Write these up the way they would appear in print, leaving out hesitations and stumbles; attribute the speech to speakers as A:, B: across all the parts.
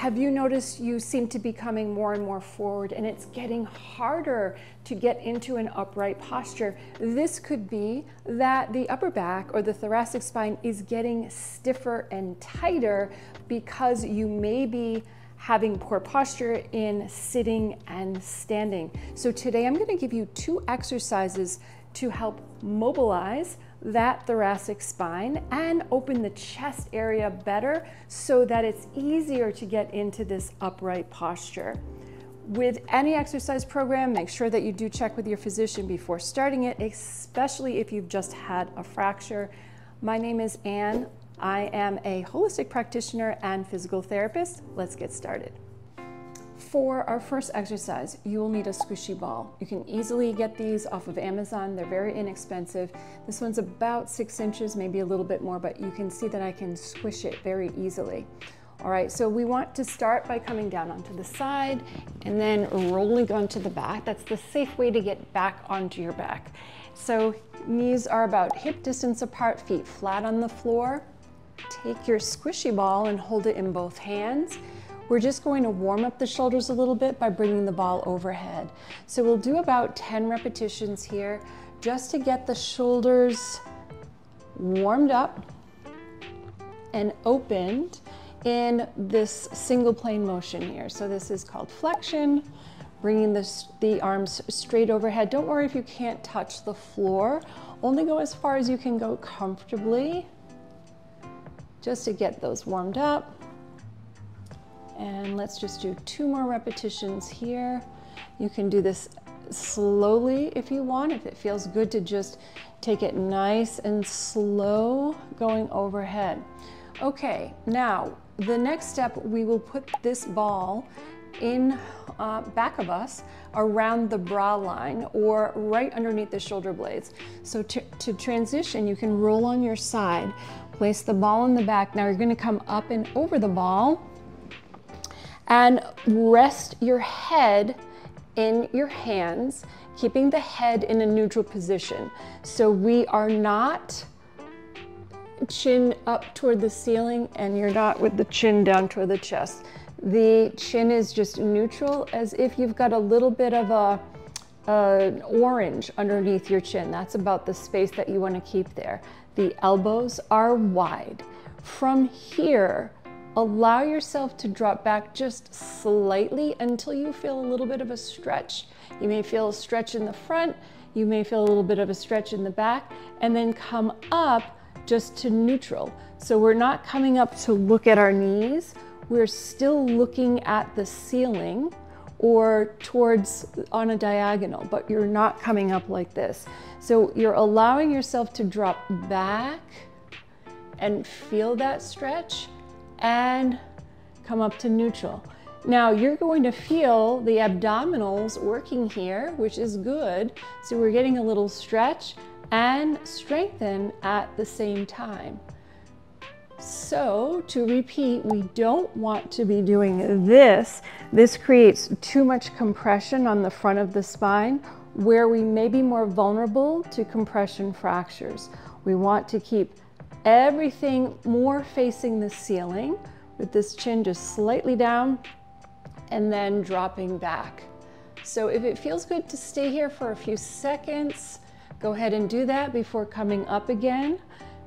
A: Have you noticed you seem to be coming more and more forward and it's getting harder to get into an upright posture? This could be that the upper back or the thoracic spine is getting stiffer and tighter because you may be having poor posture in sitting and standing. So today I'm going to give you 2 exercises to help mobilize that thoracic spine and open the chest area better so that it's easier to get into this upright posture. With any exercise program, make sure that you do check with your physician before starting it, especially if you've just had a fracture. My name is Anne. I am a holistic practitioner and physical therapist. Let's get started. For our first exercise, you will need a squishy ball. You can easily get these off of Amazon. They're very inexpensive. This one's about 6 inches, maybe a little bit more, but you can see that I can squish it very easily. All right, so we want to start by coming down onto the side and then rolling onto the back. That's the safe way to get back onto your back. So knees are about hip distance apart, feet flat on the floor. Take your squishy ball and hold it in both hands. We're just going to warm up the shoulders a little bit by bringing the ball overhead. So we'll do about 10 repetitions here just to get the shoulders warmed up and opened in this single plane motion here. So this is called flexion, bringing the arms straight overhead. Don't worry if you can't touch the floor. Only go as far as you can go comfortably, just to get those warmed up. And let's just do 2 more repetitions here. You can do this slowly if you want, if it feels good to just take it nice and slow going overhead. Okay, now the next step, we will put this ball in back of us around the brow line or right underneath the shoulder blades. So to transition, you can roll on your side, place the ball in the back. Now you're going to come up and over the ball and rest your head in your hands, keeping the head in a neutral position. So we are not chin up toward the ceiling and you're not with the chin down toward the chest. The chin is just neutral, as if you've got a little bit of an orange underneath your chin. That's about the space that you want to keep there. The elbows are wide. From here, allow yourself to drop back just slightly until you feel a little bit of a stretch. You may feel a stretch in the front, you may feel a little bit of a stretch in the back, and then come up just to neutral. So we're not coming up to look at our knees, we're still looking at the ceiling or towards on a diagonal, but you're not coming up like this. So you're allowing yourself to drop back and feel that stretch and come up to neutral. Now you're going to feel the abdominals working here, which is good. So we're getting a little stretch and strengthen at the same time. So to repeat, we don't want to be doing this. This creates too much compression on the front of the spine where we may be more vulnerable to compression fractures. We want to keep everything more facing the ceiling with this chin just slightly down and then dropping back. So if it feels good to stay here for a few seconds, go ahead and do that before coming up again.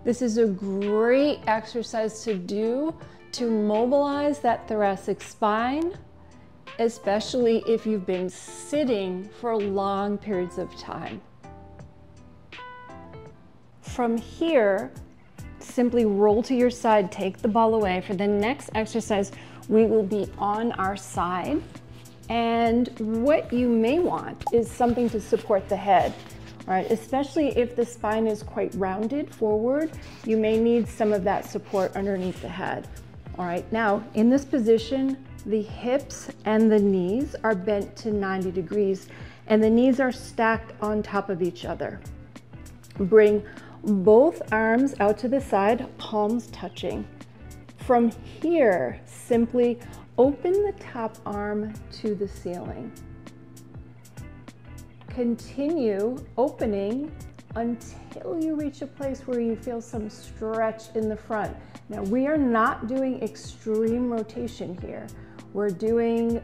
A: This is a great exercise to do to mobilize that thoracic spine, especially if you've been sitting for long periods of time. From here, simply roll to your side, take the ball away. For the next exercise, we will be on our side. And what you may want is something to support the head. All right, especially if the spine is quite rounded forward, you may need some of that support underneath the head. All right, now in this position, the hips and the knees are bent to 90 degrees and the knees are stacked on top of each other. Bring both arms out to the side, palms touching. From here, simply open the top arm to the ceiling. Continue opening until you reach a place where you feel some stretch in the front. Now, we are not doing extreme rotation here. We're doing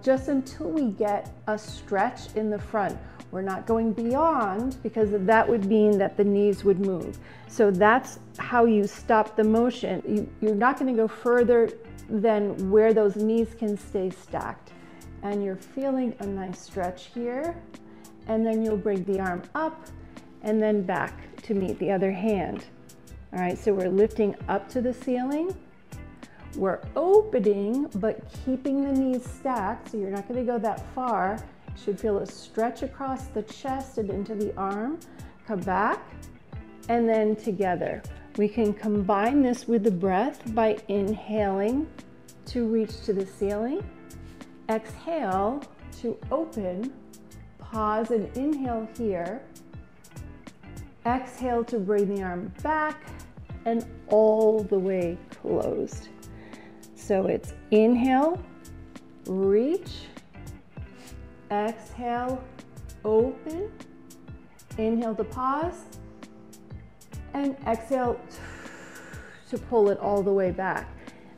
A: just until we get a stretch in the front. We're not going beyond, because that would mean that the knees would move. So that's how you stop the motion. You're not going to go further than where those knees can stay stacked. And you're feeling a nice stretch here. And then you'll bring the arm up and then back to meet the other hand. All right, so we're lifting up to the ceiling. We're opening, but keeping the knees stacked, so you're not going to go that far. You should feel a stretch across the chest and into the arm. Come back, and then together. We can combine this with the breath by inhaling to reach to the ceiling. Exhale to open. Pause and inhale here. Exhale to bring the arm back and all the way closed. So it's inhale, reach, exhale, open, inhale to pause, and exhale to pull it all the way back.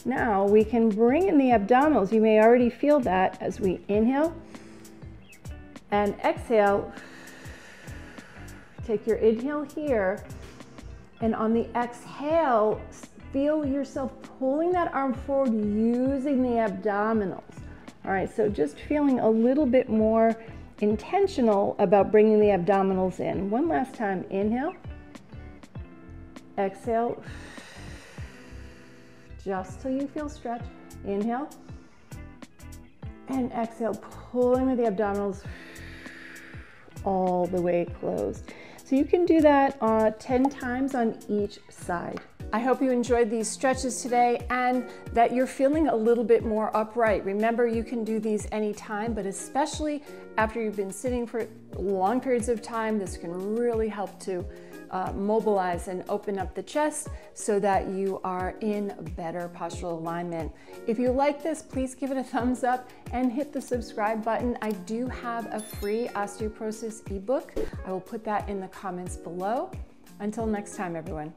A: Now we can bring in the abdominals. You may already feel that as we inhale and exhale. Take your inhale here, and on the exhale, feel yourself pulling that arm forward using the abdominals. All right, so just feeling a little bit more intentional about bringing the abdominals in. One last time, inhale, exhale, just till you feel stretch. Inhale, and exhale, pulling with the abdominals all the way closed. So you can do that 10 times on each side. I hope you enjoyed these stretches today and that you're feeling a little bit more upright. Remember, you can do these anytime, but especially after you've been sitting for long periods of time, this can really help to mobilize and open up the chest so that you are in better postural alignment. If you like this, please give it a thumbs up and hit the subscribe button. I do have a free osteoporosis ebook. I will put that in the comments below. Until next time, everyone.